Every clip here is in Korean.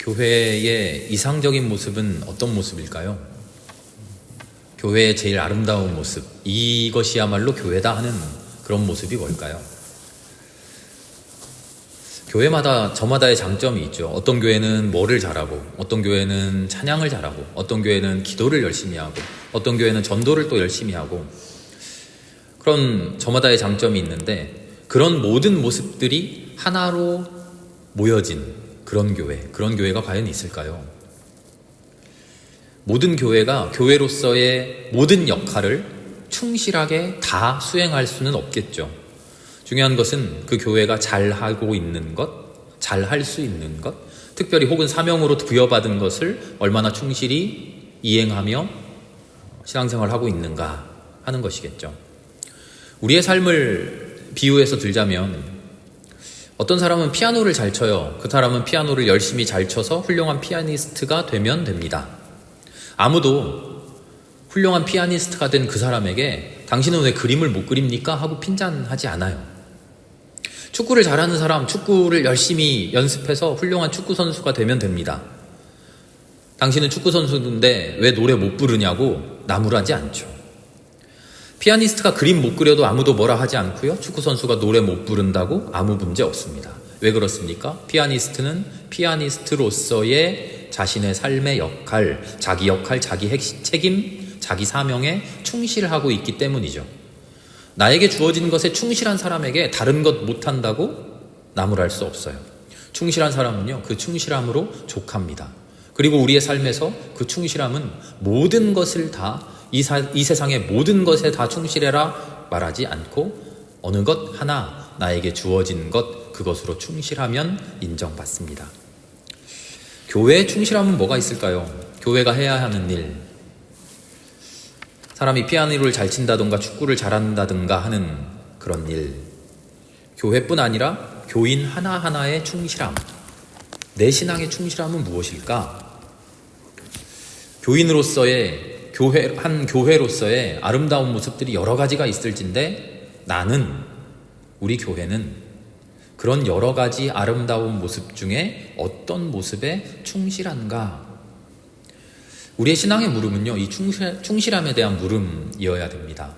교회의 이상적인 모습은 어떤 모습일까요? 교회의 제일 아름다운 모습, 이것이야말로 교회다 하는 그런 모습이 뭘까요? 교회마다 저마다의 장점이 있죠. 어떤 교회는 뭐를 잘하고, 어떤 교회는 찬양을 잘하고, 어떤 교회는 기도를 열심히 하고, 어떤 교회는 전도를 또 열심히 하고, 그런 저마다의 장점이 있는데, 그런 모든 모습들이 하나로 모여진 그런 교회가 과연 있을까요? 모든 교회가 교회로서의 모든 역할을 충실하게 다 수행할 수는 없겠죠. 중요한 것은 그 교회가 잘하고 있는 것, 잘할 수 있는 것, 특별히 혹은 사명으로 부여받은 것을 얼마나 충실히 이행하며 신앙생활을 하고 있는가 하는 것이겠죠. 우리의 삶을 비유해서 들자면 어떤 사람은 피아노를 잘 쳐요. 그 사람은 피아노를 열심히 잘 쳐서 훌륭한 피아니스트가 되면 됩니다. 아무도 훌륭한 피아니스트가 된 그 사람에게 당신은 왜 그림을 못 그립니까? 하고 핀잔하지 않아요. 축구를 잘하는 사람, 축구를 열심히 연습해서 훌륭한 축구 선수가 되면 됩니다. 당신은 축구 선수인데 왜 노래 못 부르냐고 나무라지 않죠. 피아니스트가 그림 못 그려도 아무도 뭐라 하지 않고요. 축구 선수가 노래 못 부른다고 아무 문제 없습니다. 왜 그렇습니까? 피아니스트는 피아니스트로서의 자신의 삶의 역할, 자기 책임, 자기 사명에 충실하고 있기 때문이죠. 나에게 주어진 것에 충실한 사람에게 다른 것 못한다고 나무랄 수 없어요. 충실한 사람은요, 그 충실함으로 족합니다. 그리고 우리의 삶에서 그 충실함은 모든 것을 다, 이 세상의 모든 것에 다 충실해라 말하지 않고 어느 것 하나 나에게 주어진 것, 그것으로 충실하면 인정받습니다. 교회에 충실함은 뭐가 있을까요? 교회가 해야 하는 일, 사람이 피아노를 잘 친다든가 축구를 잘한다든가 하는 그런 일, 교회뿐 아니라 교인 하나하나의 충실함, 내 신앙의 충실함은 무엇일까? 교인으로서의 한 교회로서의 아름다운 모습들이 여러 가지가 있을진데 우리 교회는 그런 여러 가지 아름다운 모습 중에 어떤 모습에 충실한가? 우리의 신앙의 물음은요, 이 충실함에 대한 물음이어야 됩니다.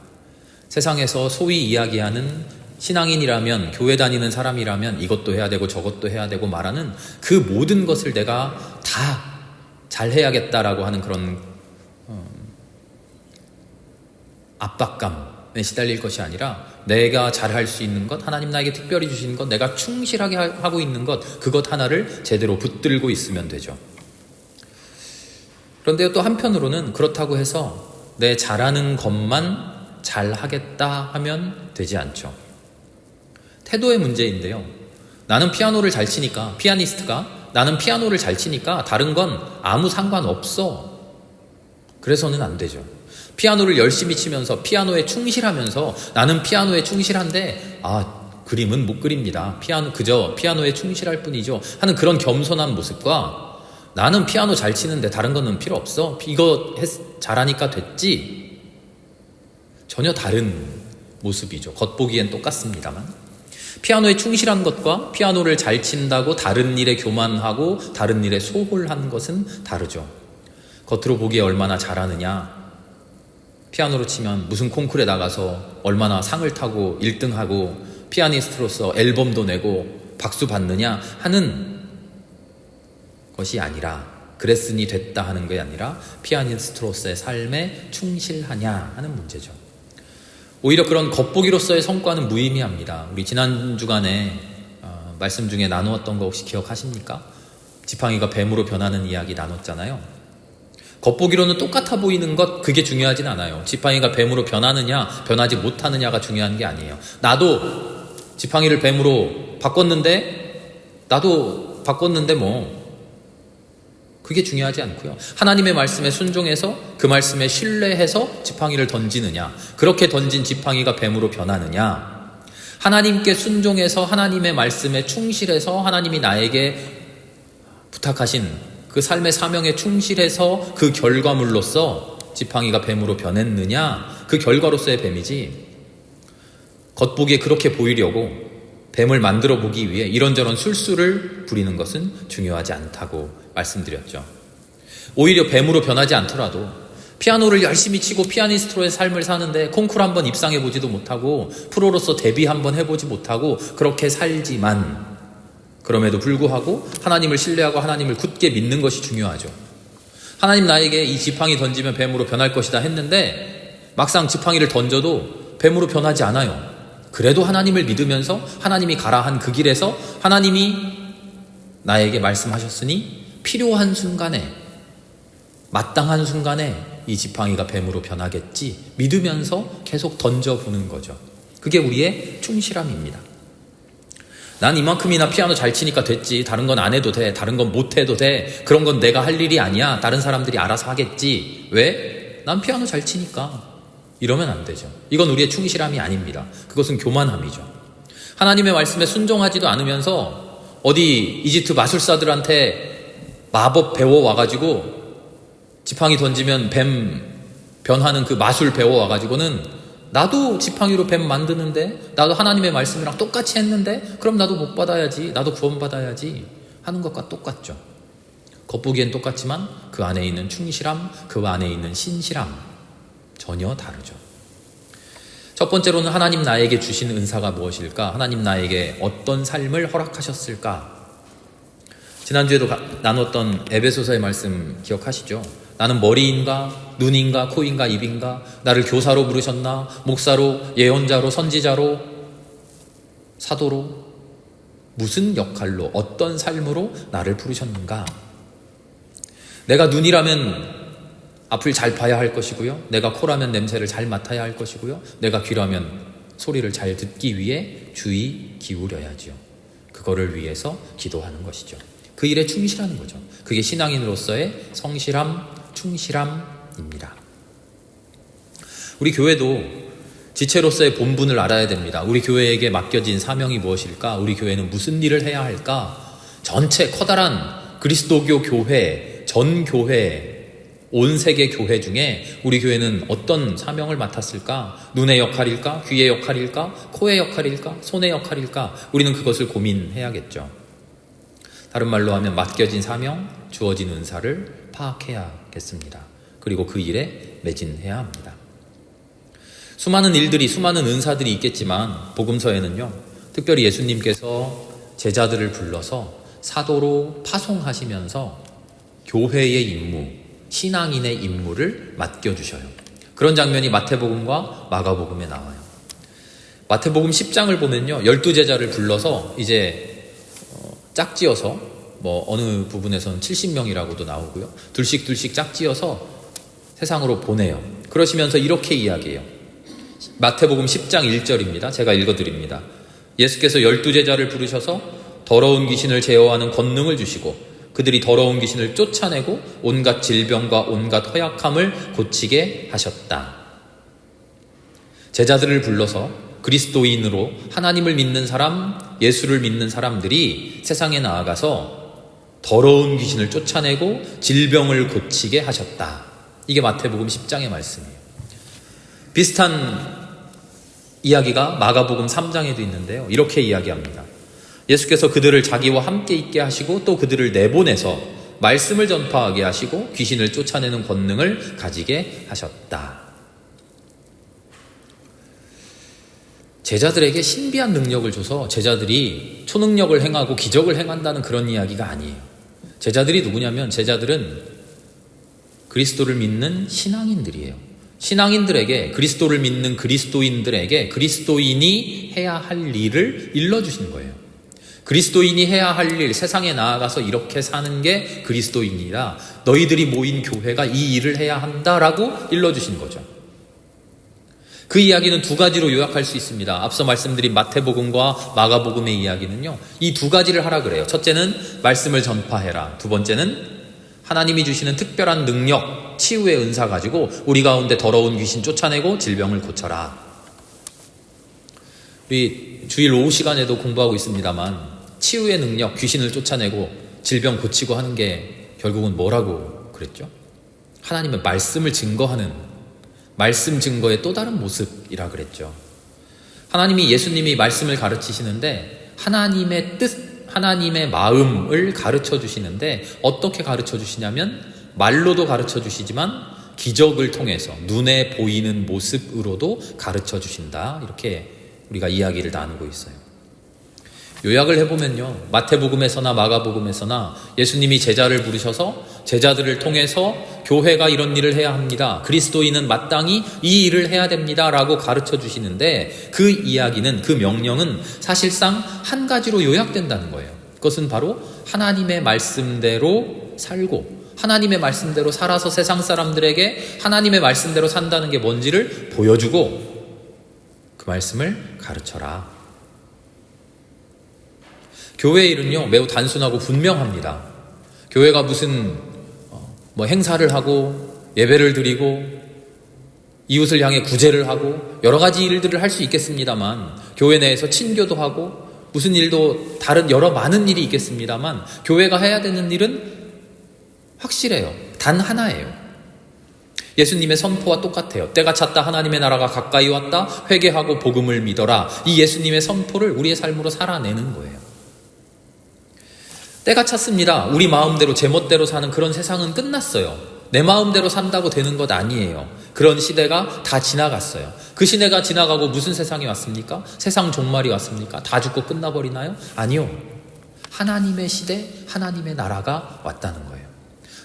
세상에서 소위 이야기하는 신앙인이라면, 교회 다니는 사람이라면 이것도 해야 되고 저것도 해야 되고 말하는 그 모든 것을 내가 다 잘해야겠다라고 하는 그런 압박감에 시달릴 것이 아니라 내가 잘할 수 있는 것, 하나님 나에게 특별히 주신 것, 내가 충실하게 하고 있는 것, 그것 하나를 제대로 붙들고 있으면 되죠. 그런데 또 한편으로는 그렇다고 해서 내 잘하는 것만 잘하겠다 하면 되지 않죠. 태도의 문제인데요. 나는 피아노를 잘 치니까, 피아니스트가 나는 피아노를 잘 치니까 다른 건 아무 상관없어. 그래서는 안 되죠. 피아노를 열심히 치면서 피아노에 충실하면서 나는 피아노에 충실한데 그림은 못 그립니다. 그저 피아노에 충실할 뿐이죠 하는 그런 겸손한 모습과 나는 피아노 잘 치는데 다른 거는 필요 없어. 이거 잘하니까 됐지. 전혀 다른 모습이죠. 겉보기엔 똑같습니다만. 피아노에 충실한 것과 피아노를 잘 친다고 다른 일에 교만하고 다른 일에 소홀한 것은 다르죠. 겉으로 보기에 얼마나 잘하느냐, 피아노로 치면 무슨 콩쿠르에 나가서 얼마나 상을 타고 1등하고 피아니스트로서 앨범도 내고 박수 받느냐 하는 것이 아니라, 그랬으니 됐다 하는 게 아니라 피아니스트로서의 삶에 충실하냐 하는 문제죠. 오히려 그런 겉보기로서의 성과는 무의미합니다. 우리 지난 주간에 말씀 중에 나누었던 거 혹시 기억하십니까? 지팡이가 뱀으로 변하는 이야기 나눴잖아요. 겉보기로는 똑같아 보이는 것, 그게 중요하진 않아요. 지팡이가 뱀으로 변하느냐 변하지 못하느냐가 중요한 게 아니에요. 나도 지팡이를 뱀으로 바꿨는데 그게 중요하지 않고요. 하나님의 말씀에 순종해서 그 말씀에 신뢰해서 지팡이를 던지느냐, 그렇게 던진 지팡이가 뱀으로 변하느냐, 하나님께 순종해서 하나님의 말씀에 충실해서 하나님이 나에게 부탁하신 그 삶의 사명에 충실해서 그 결과물로서 지팡이가 뱀으로 변했느냐, 그 결과로서의 뱀이지, 겉보기에 그렇게 보이려고 뱀을 만들어 보기 위해 이런저런 술수를 부리는 것은 중요하지 않다고 말씀드렸죠. 오히려 뱀으로 변하지 않더라도 피아노를 열심히 치고 피아니스트로의 삶을 사는데 콩쿠르 한번 입상해 보지도 못하고 프로로서 데뷔 한번 해보지 못하고 그렇게 살지만, 그럼에도 불구하고 하나님을 신뢰하고 하나님을 굳게 믿는 것이 중요하죠. 하나님 나에게 이 지팡이 던지면 뱀으로 변할 것이다 했는데 막상 지팡이를 던져도 뱀으로 변하지 않아요. 그래도 하나님을 믿으면서 하나님이 가라 한 그 길에서 하나님이 나에게 말씀하셨으니 필요한 순간에, 마땅한 순간에 이 지팡이가 뱀으로 변하겠지 믿으면서 계속 던져보는 거죠. 그게 우리의 충실함입니다. 난 이만큼이나 피아노 잘 치니까 됐지, 다른 건 안 해도 돼, 다른 건 못 해도 돼, 그런 건 내가 할 일이 아니야, 다른 사람들이 알아서 하겠지. 왜? 난 피아노 잘 치니까. 이러면 안 되죠. 이건 우리의 충실함이 아닙니다. 그것은 교만함이죠. 하나님의 말씀에 순종하지도 않으면서 어디 이집트 마술사들한테 마법 배워와가지고 지팡이 던지면 뱀 변하는 그 마술 배워와가지고는 나도 지팡이로 뱀 만드는데, 나도 하나님의 말씀이랑 똑같이 했는데 그럼 나도 복 받아야지, 나도 구원받아야지 하는 것과 똑같죠. 겉보기엔 똑같지만 그 안에 있는 충실함, 그 안에 있는 신실함 전혀 다르죠. 첫 번째로는 하나님 나에게 주신 은사가 무엇일까? 하나님 나에게 어떤 삶을 허락하셨을까? 지난주에도 나눴던 에베소서의 말씀 기억하시죠? 나는 머리인가 눈인가 코인가 입인가? 나를 교사로 부르셨나? 목사로, 예언자로, 선지자로, 사도로? 무슨 역할로, 어떤 삶으로 나를 부르셨는가? 내가 눈이라면 앞을 잘 봐야 할 것이고요, 내가 코라면 냄새를 잘 맡아야 할 것이고요, 내가 귀라면 소리를 잘 듣기 위해 주의 기울여야지요. 그거를 위해서 기도하는 것이죠. 그 일에 충실하는 거죠. 그게 신앙인으로서의 성실함, 충실함입니다. 우리 교회도 지체로서의 본분을 알아야 됩니다. 우리 교회에게 맡겨진 사명이 무엇일까? 우리 교회는 무슨 일을 해야 할까? 전체 커다란 그리스도교 교회, 전 교회, 온 세계 교회 중에 우리 교회는 어떤 사명을 맡았을까? 눈의 역할일까? 귀의 역할일까? 코의 역할일까? 손의 역할일까? 우리는 그것을 고민해야겠죠. 다른 말로 하면 맡겨진 사명, 주어진 은사를 파악해야겠습니다. 그리고 그 일에 매진해야 합니다. 수많은 일들이, 수많은 은사들이 있겠지만 복음서에는요, 특별히 예수님께서 제자들을 불러서 사도로 파송하시면서 교회의 임무, 신앙인의 임무를 맡겨주셔요. 그런 장면이 마태복음과 마가복음에 나와요. 마태복음 10장을 보면요, 12제자를 불러서 이제 짝지어서, 어느 부분에서는 70명이라고도 나오고요, 둘씩 짝지어서 세상으로 보내요. 그러시면서 이렇게 이야기해요. 마태복음 10장 1절입니다. 제가 읽어드립니다. 예수께서 12제자를 부르셔서 더러운 귀신을 제어하는 권능을 주시고 그들이 더러운 귀신을 쫓아내고 온갖 질병과 온갖 허약함을 고치게 하셨다. 제자들을 불러서 그리스도인으로 하나님을 믿는 사람, 예수를 믿는 사람들이 세상에 나아가서 더러운 귀신을 쫓아내고 질병을 고치게 하셨다. 이게 마태복음 10장의 말씀이에요. 비슷한 이야기가 마가복음 3장에도 있는데요, 이렇게 이야기합니다. 예수께서 그들을 자기와 함께 있게 하시고 또 그들을 내보내서 말씀을 전파하게 하시고 귀신을 쫓아내는 권능을 가지게 하셨다. 제자들에게 신비한 능력을 줘서 제자들이 초능력을 행하고 기적을 행한다는 그런 이야기가 아니에요. 제자들이 누구냐면, 제자들은 그리스도를 믿는 신앙인들이에요. 신앙인들에게, 그리스도를 믿는 그리스도인들에게 그리스도인이 해야 할 일을 일러주신 거예요. 그리스도인이 해야 할 일, 세상에 나아가서 이렇게 사는 게 그리스도인이라 너희들이 모인 교회가 이 일을 해야 한다라고 일러주신 거죠. 그 이야기는 두 가지로 요약할 수 있습니다. 앞서 말씀드린 마태복음과 마가복음의 이야기는요, 이 두 가지를 하라 그래요. 첫째는 말씀을 전파해라. 두 번째는 하나님이 주시는 특별한 능력, 치유의 은사 가지고 우리 가운데 더러운 귀신 쫓아내고 질병을 고쳐라. 우리 주일 오후 시간에도 공부하고 있습니다만, 치유의 능력, 귀신을 쫓아내고 질병 고치고 하는 게 결국은 뭐라고 그랬죠? 하나님의 말씀을 증거하는, 말씀 증거의 또 다른 모습이라 그랬죠. 하나님이, 예수님이 말씀을 가르치시는데 하나님의 뜻, 하나님의 마음을 가르쳐 주시는데 어떻게 가르쳐 주시냐면 말로도 가르쳐 주시지만 기적을 통해서 눈에 보이는 모습으로도 가르쳐 주신다. 이렇게 우리가 이야기를 나누고 있어요. 요약을 해보면요, 마태복음에서나 마가복음에서나 예수님이 제자를 부르셔서 제자들을 통해서 교회가 이런 일을 해야 합니다, 그리스도인은 마땅히 이 일을 해야 됩니다 라고 가르쳐 주시는데, 그 이야기는, 그 명령은 사실상 한 가지로 요약된다는 거예요. 그것은 바로 하나님의 말씀대로 살고 하나님의 말씀대로 살아서 세상 사람들에게 하나님의 말씀대로 산다는 게 뭔지를 보여주고 그 말씀을 가르쳐라. 교회의 일은요, 매우 단순하고 분명합니다. 교회가 무슨 행사를 하고 예배를 드리고 이웃을 향해 구제를 하고 여러 가지 일들을 할 수 있겠습니다만, 교회 내에서 친교도 하고 무슨 일도 다른 여러 많은 일이 있겠습니다만, 교회가 해야 되는 일은 확실해요. 단 하나예요. 예수님의 선포와 똑같아요. 때가 찼다, 하나님의 나라가 가까이 왔다, 회개하고 복음을 믿어라. 이 예수님의 선포를 우리의 삶으로 살아내는 거예요. 때가 찼습니다. 우리 마음대로 제멋대로 사는 그런 세상은 끝났어요. 내 마음대로 산다고 되는 것 아니에요. 그런 시대가 다 지나갔어요. 그 시대가 지나가고 무슨 세상이 왔습니까? 세상 종말이 왔습니까? 다 죽고 끝나버리나요? 아니요. 하나님의 시대, 하나님의 나라가 왔다는 거예요.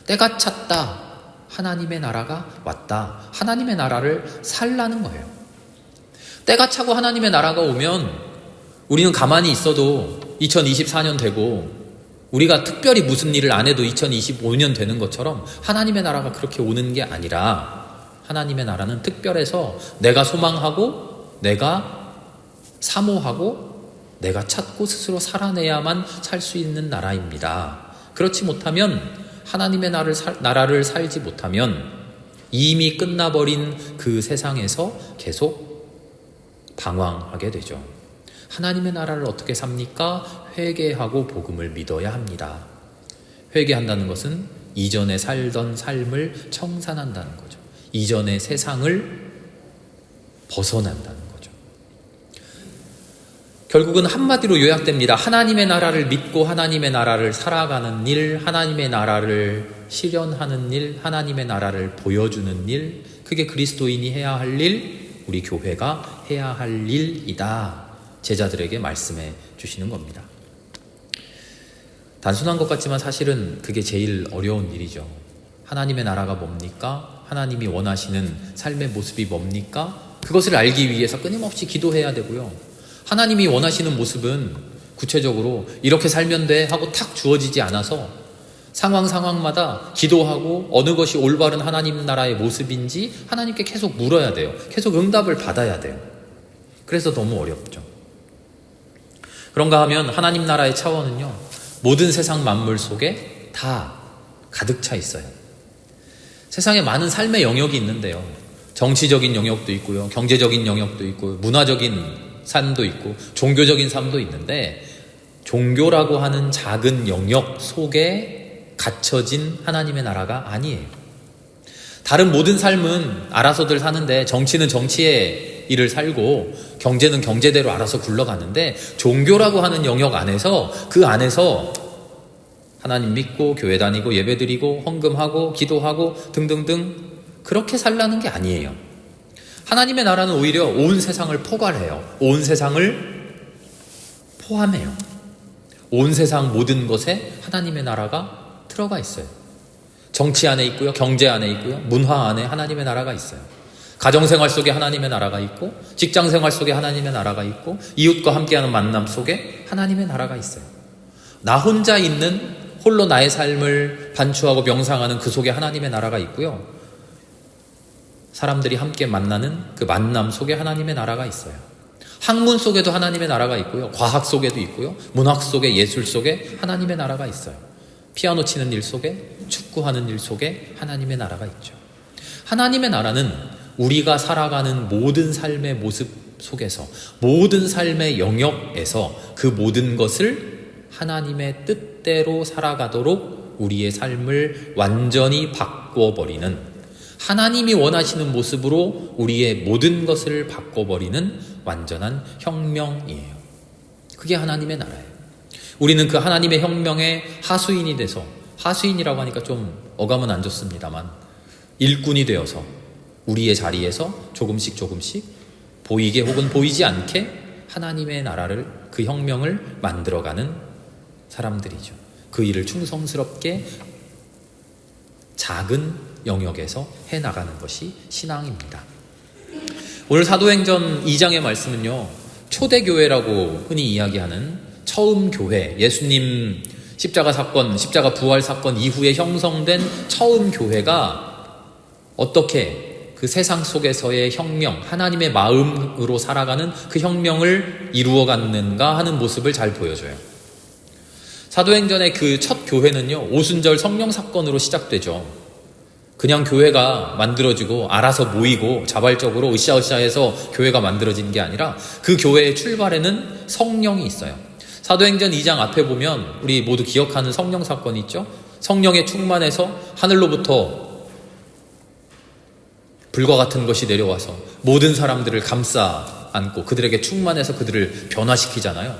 때가 찼다, 하나님의 나라가 왔다. 하나님의 나라를 살라는 거예요. 때가 차고 하나님의 나라가 오면 우리는 가만히 있어도 2024년 되고 우리가 특별히 무슨 일을 안 해도 2025년 되는 것처럼 하나님의 나라가 그렇게 오는 게 아니라, 하나님의 나라는 특별해서 내가 소망하고 내가 사모하고 내가 찾고 스스로 살아내야만 살 수 있는 나라입니다. 그렇지 못하면, 하나님의 나라를 살지 못하면 이미 끝나버린 그 세상에서 계속 방황하게 되죠. 하나님의 나라를 어떻게 삽니까? 회개하고 복음을 믿어야 합니다. 회개한다는 것은 이전에 살던 삶을 청산한다는 거죠. 이전의 세상을 벗어난다는 거죠. 결국은 한마디로 요약됩니다. 하나님의 나라를 믿고 하나님의 나라를 살아가는 일, 하나님의 나라를 실현하는 일, 하나님의 나라를 보여주는 일, 그게 그리스도인이 해야 할 일, 우리 교회가 해야 할 일이다. 제자들에게 말씀해 주시는 겁니다. 단순한 것 같지만 사실은 그게 제일 어려운 일이죠. 하나님의 나라가 뭡니까? 하나님이 원하시는 삶의 모습이 뭡니까? 그것을 알기 위해서 끊임없이 기도해야 되고요. 하나님이 원하시는 모습은 구체적으로 이렇게 살면 돼 하고 탁 주어지지 않아서 상황마다 기도하고 어느 것이 올바른 하나님 나라의 모습인지 하나님께 계속 물어야 돼요. 계속 응답을 받아야 돼요. 그래서 너무 어렵죠. 그런가 하면 하나님 나라의 차원은요, 모든 세상 만물 속에 다 가득 차 있어요. 세상에 많은 삶의 영역이 있는데요, 정치적인 영역도 있고요, 경제적인 영역도 있고, 문화적인 삶도 있고, 종교적인 삶도 있는데, 종교라고 하는 작은 영역 속에 갇혀진 하나님의 나라가 아니에요. 다른 모든 삶은 알아서들 사는데, 정치는 정치의 일을 살고 경제는 경제대로 알아서 굴러가는데, 종교라고 하는 영역 안에서, 그 안에서 하나님 믿고 교회 다니고 예배드리고 헌금하고 기도하고 등등등 그렇게 살라는 게 아니에요. 하나님의 나라는 오히려 온 세상을 포괄해요. 온 세상을 포함해요. 온 세상 모든 것에 하나님의 나라가 들어가 있어요. 정치 안에 있고요, 경제 안에 있고요, 문화 안에 하나님의 나라가 있어요. 가정생활 속에 하나님의 나라가 있고, 직장생활 속에 하나님의 나라가 있고, 이웃과 함께하는 만남 속에 하나님의 나라가 있어요. 나 혼자 있는, 홀로 나의 삶을 반추하고 명상하는 그 속에 하나님의 나라가 있고요, 사람들이 함께 만나는 그 만남 속에 하나님의 나라가 있어요. 학문 속에도 하나님의 나라가 있고요, 과학 속에도 있고요, 문학 속에, 예술 속에 하나님의 나라가 있어요. 피아노 치는 일 속에, 축구하는 일 속에 하나님의 나라가 있죠. 하나님의 나라는 우리가 살아가는 모든 삶의 모습 속에서, 모든 삶의 영역에서 그 모든 것을 하나님의 뜻대로 살아가도록 우리의 삶을 완전히 바꿔버리는, 하나님이 원하시는 모습으로 우리의 모든 것을 바꿔버리는 완전한 혁명이에요. 그게 하나님의 나라예요. 우리는 그 하나님의 혁명의 하수인이 돼서, 하수인이라고 하니까 좀 어감은 안 좋습니다만, 일꾼이 되어서 우리의 자리에서 조금씩 보이게 혹은 보이지 않게 하나님의 나라를, 그 혁명을 만들어가는 사람들이죠. 그 일을 충성스럽게 작은 영역에서 해나가는 것이 신앙입니다. 오늘 사도행전 2장의 말씀은요, 초대교회라고 흔히 이야기하는 처음 교회, 예수님 십자가 사건, 십자가 부활 사건 이후에 형성된 처음 교회가 어떻게 그 세상 속에서의 혁명, 하나님의 마음으로 살아가는 그 혁명을 이루어갔는가 하는 모습을 잘 보여줘요. 사도행전의 그 첫 교회는요, 오순절 성령 사건으로 시작되죠. 그냥 교회가 만들어지고 알아서 모이고 자발적으로 으쌰으쌰해서 교회가 만들어진 게 아니라 그 교회의 출발에는 성령이 있어요. 사도행전 2장 앞에 보면 우리 모두 기억하는 성령 사건이 있죠. 성령에 충만해서 하늘로부터 불과 같은 것이 내려와서 모든 사람들을 감싸 안고 그들에게 충만해서 그들을 변화시키잖아요.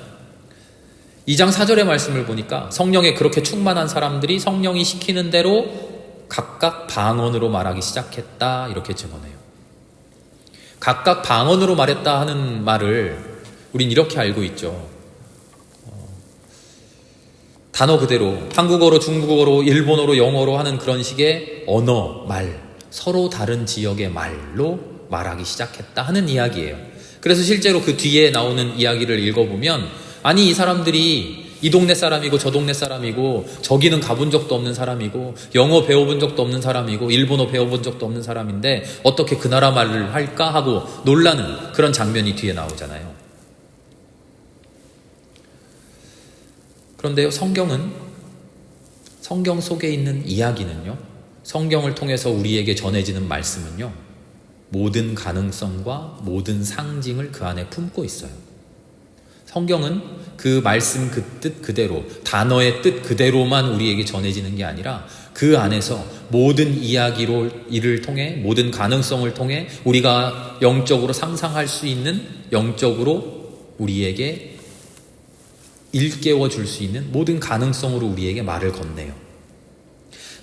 2장 4절의 말씀을 보니까 성령에 그렇게 충만한 사람들이 성령이 시키는 대로 각각 방언으로 말하기 시작했다, 이렇게 증언해요. 각각 방언으로 말했다 하는 말을 우린 이렇게 알고 있죠. 단어 그대로 한국어로, 중국어로, 일본어로, 영어로 하는 그런 식의 언어, 말, 서로 다른 지역의 말로 말하기 시작했다 하는 이야기예요. 그래서 실제로 그 뒤에 나오는 이야기를 읽어보면, 아니 이 사람들이 이 동네 사람이고 저 동네 사람이고 저기는 가본 적도 없는 사람이고 영어 배워본 적도 없는 사람이고 일본어 배워본 적도 없는 사람인데 어떻게 그 나라 말을 할까 하고 놀라는 그런 장면이 뒤에 나오잖아요. 그런데요, 성경 속에 있는 이야기는요, 성경을 통해서 우리에게 전해지는 말씀은요, 모든 가능성과 모든 상징을 그 안에 품고 있어요. 성경은 그 말씀 그 뜻 그대로, 단어의 뜻 그대로만 우리에게 전해지는 게 아니라 그 안에서 모든 이야기를 통해, 모든 가능성을 통해 우리가 영적으로 상상할 수 있는, 영적으로 우리에게 일깨워 줄 수 있는 모든 가능성으로 우리에게 말을 건네요.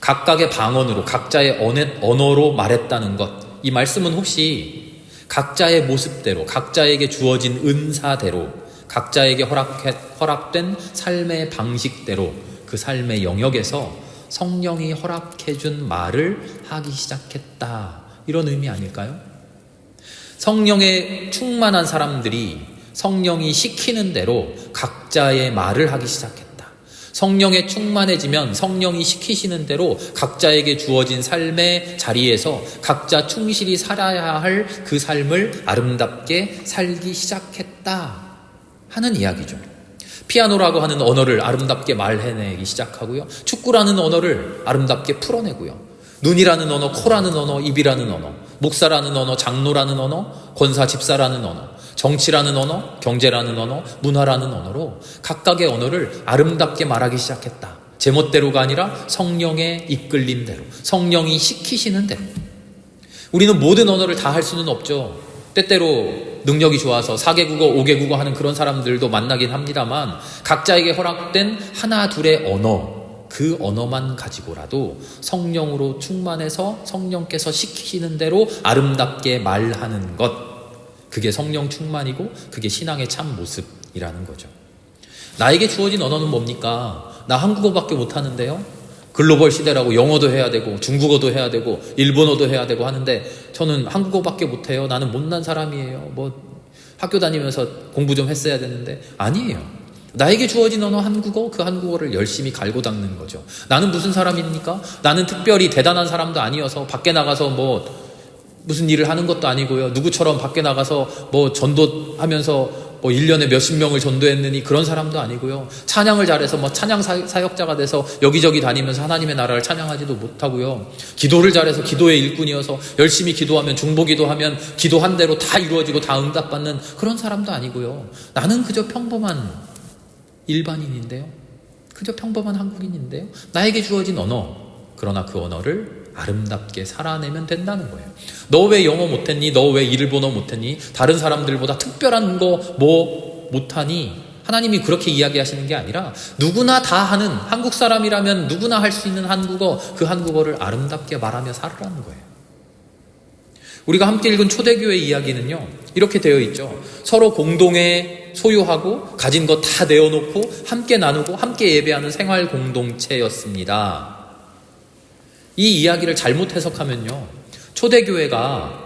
각각의 방언으로, 각자의 언어로 말했다는 것, 이 말씀은 혹시 각자의 모습대로, 각자에게 주어진 은사대로, 각자에게 허락된 삶의 방식대로 그 삶의 영역에서 성령이 허락해준 말을 하기 시작했다, 이런 의미 아닐까요? 성령에 충만한 사람들이 성령이 시키는 대로 각자의 말을 하기 시작했다. 성령에 충만해지면 성령이 시키시는 대로 각자에게 주어진 삶의 자리에서 각자 충실히 살아야 할 그 삶을 아름답게 살기 시작했다 하는 이야기죠. 피아노라고 하는 언어를 아름답게 말해내기 시작하고요, 축구라는 언어를 아름답게 풀어내고요, 눈이라는 언어, 코라는 언어, 입이라는 언어, 목사라는 언어, 장로라는 언어, 권사, 집사라는 언어, 정치라는 언어, 경제라는 언어, 문화라는 언어로 각각의 언어를 아름답게 말하기 시작했다. 제멋대로가 아니라 성령의 이끌림대로, 성령이 시키시는 대로. 우리는 모든 언어를 다 할 수는 없죠. 때때로 능력이 좋아서 4개국어, 5개국어 하는 그런 사람들도 만나긴 합니다만, 각자에게 허락된 하나 둘의 언어, 그 언어만 가지고라도 성령으로 충만해서 성령께서 시키시는 대로 아름답게 말하는 것, 그게 성령 충만이고 그게 신앙의 참 모습이라는 거죠. 나에게 주어진 언어는 뭡니까? 나 한국어밖에 못하는데요, 글로벌 시대라고 영어도 해야 되고 중국어도 해야 되고 일본어도 해야 되고 하는데 저는 한국어밖에 못해요, 나는 못난 사람이에요, 학교 다니면서 공부 좀 했어야 되는데. 아니에요. 나에게 주어진 언어 한국어, 그 한국어를 열심히 갈고 닦는 거죠. 나는 무슨 사람입니까? 나는 특별히 대단한 사람도 아니어서 밖에 나가서 무슨 일을 하는 것도 아니고요, 누구처럼 밖에 나가서 전도하면서 1년에 몇십 명을 전도했느니 그런 사람도 아니고요, 찬양을 잘해서 찬양 사역자가 돼서 여기저기 다니면서 하나님의 나라를 찬양하지도 못하고요, 기도를 잘해서 기도의 일꾼이어서 열심히 기도하면, 중보기도 하면 기도한 대로 다 이루어지고 다 응답받는 그런 사람도 아니고요, 나는 그저 평범한 일반인인데요, 그저 평범한 한국인인데요, 나에게 주어진 언어, 그러나 그 언어를 아름답게 살아내면 된다는 거예요. 너 왜 영어 못했니? 너 왜 일본어 못했니? 다른 사람들보다 특별한 거 못하니? 하나님이 그렇게 이야기하시는 게 아니라 누구나 다 하는, 한국 사람이라면 누구나 할 수 있는 한국어, 그 한국어를 아름답게 말하며 살으라는 거예요. 우리가 함께 읽은 초대교회 이야기는요, 이렇게 되어 있죠. 서로 공동에 소유하고 가진 것 다 내어놓고 함께 나누고 함께 예배하는 생활 공동체였습니다. 이 이야기를 잘못 해석하면요, 초대교회가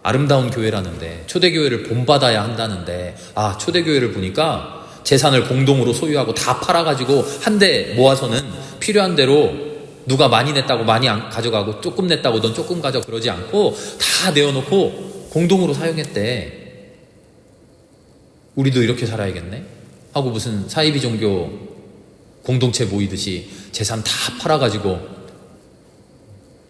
아름다운 교회라는데, 초대교회를 본받아야 한다는데, 초대교회를 보니까 재산을 공동으로 소유하고 다 팔아가지고 한데 모아서는 필요한 대로 누가 많이 냈다고 많이 가져가고 조금 냈다고 넌 조금 가져, 그러지 않고 다 내어놓고 공동으로 사용했대. 우리도 이렇게 살아야겠네 하고 무슨 사이비 종교 공동체 모이듯이 재산 다 팔아가지고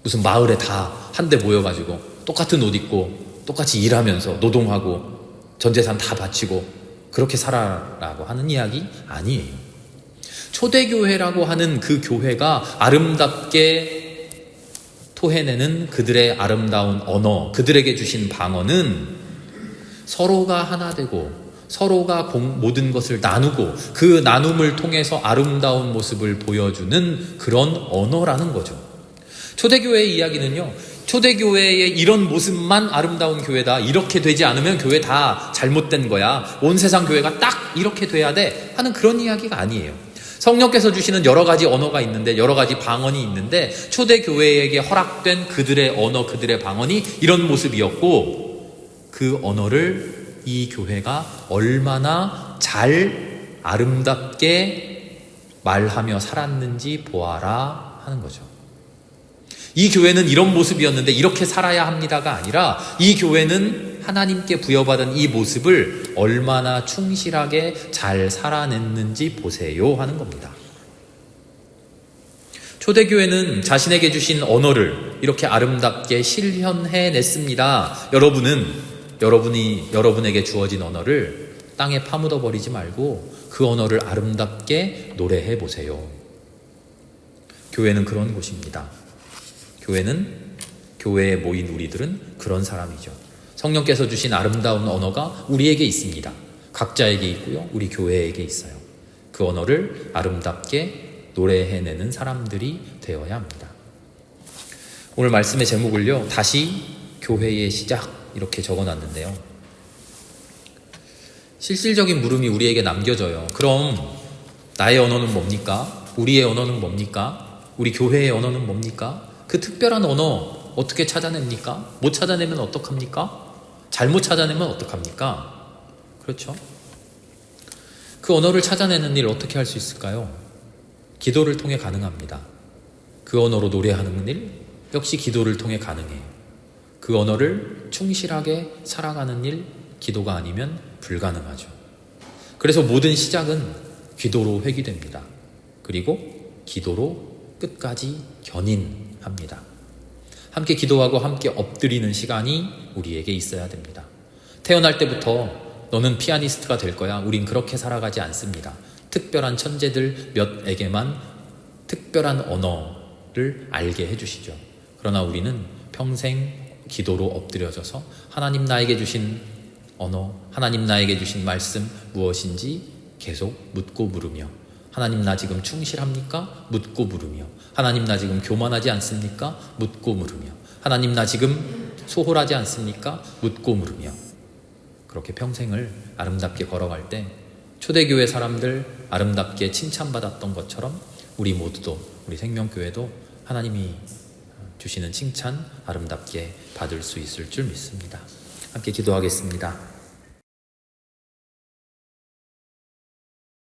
무슨 마을에 다 한데 모여가지고 똑같은 옷 입고 똑같이 일하면서 노동하고 전 재산 다 바치고 그렇게 살아라고 하는 이야기 아니에요. 초대교회라고 하는 그 교회가 아름답게 토해내는 그들의 아름다운 언어, 그들에게 주신 방언은 서로가 하나 되고 서로가 모든 것을 나누고 그 나눔을 통해서 아름다운 모습을 보여주는 그런 언어라는 거죠. 초대교회의 이야기는요, 초대교회의 이런 모습만 아름다운 교회다, 이렇게 되지 않으면 교회 다 잘못된 거야, 온 세상 교회가 딱 이렇게 돼야 돼 하는 그런 이야기가 아니에요. 성령께서 주시는 여러 가지 언어가 있는데, 여러 가지 방언이 있는데, 초대교회에게 허락된 그들의 언어, 그들의 방언이 이런 모습이었고, 그 언어를 이 교회가 얼마나 잘 아름답게 말하며 살았는지 보아라 하는 거죠. 이 교회는 이런 모습이었는데 이렇게 살아야 합니다가 아니라, 이 교회는 하나님께 부여받은 이 모습을 얼마나 충실하게 잘 살아냈는지 보세요 하는 겁니다. 초대교회는 자신에게 주신 언어를 이렇게 아름답게 실현해냈습니다. 여러분에게 주어진 언어를 땅에 파묻어 버리지 말고 그 언어를 아름답게 노래해 보세요. 교회는 그런 곳입니다. 교회에 모인 우리들은 그런 사람이죠. 성령께서 주신 아름다운 언어가 우리에게 있습니다. 각자에게 있고요, 우리 교회에게 있어요. 그 언어를 아름답게 노래해내는 사람들이 되어야 합니다. 오늘 말씀의 제목을요, 다시 교회의 시작 이렇게 적어놨는데요, 실질적인 물음이 우리에게 남겨져요. 그럼 나의 언어는 뭡니까? 우리의 언어는 뭡니까? 우리 교회의 언어는 뭡니까? 그 특별한 언어 어떻게 찾아냅니까? 못 찾아내면 어떡합니까? 잘못 찾아내면 어떡합니까? 그렇죠? 그 언어를 찾아내는 일 어떻게 할 수 있을까요? 기도를 통해 가능합니다. 그 언어로 노래하는 일 역시 기도를 통해 가능해요. 그 언어를 충실하게 살아가는 일, 기도가 아니면 불가능하죠. 그래서 모든 시작은 기도로 회귀됩니다. 그리고 기도로 끝까지 견인합니다. 함께 기도하고 함께 엎드리는 시간이 우리에게 있어야 됩니다. 태어날 때부터 너는 피아니스트가 될 거야, 우린 그렇게 살아가지 않습니다. 특별한 천재들 몇에게만 특별한 언어를 알게 해주시죠. 그러나 우리는 평생 기도로 엎드려져서 하나님 나에게 주신 언어, 하나님 나에게 주신 말씀 무엇인지 계속 묻고 물으며, 하나님 나 지금 충실합니까? 묻고 물으며, 하나님 나 지금 교만하지 않습니까? 묻고 물으며, 하나님 나 지금 소홀하지 않습니까? 묻고 물으며, 그렇게 평생을 아름답게 걸어갈 때 초대교회 사람들 아름답게 칭찬받았던 것처럼 우리 모두도, 우리 생명교회도 하나님이 주시는 칭찬 아름답게 받을 수 있을 줄 믿습니다. 함께 기도하겠습니다.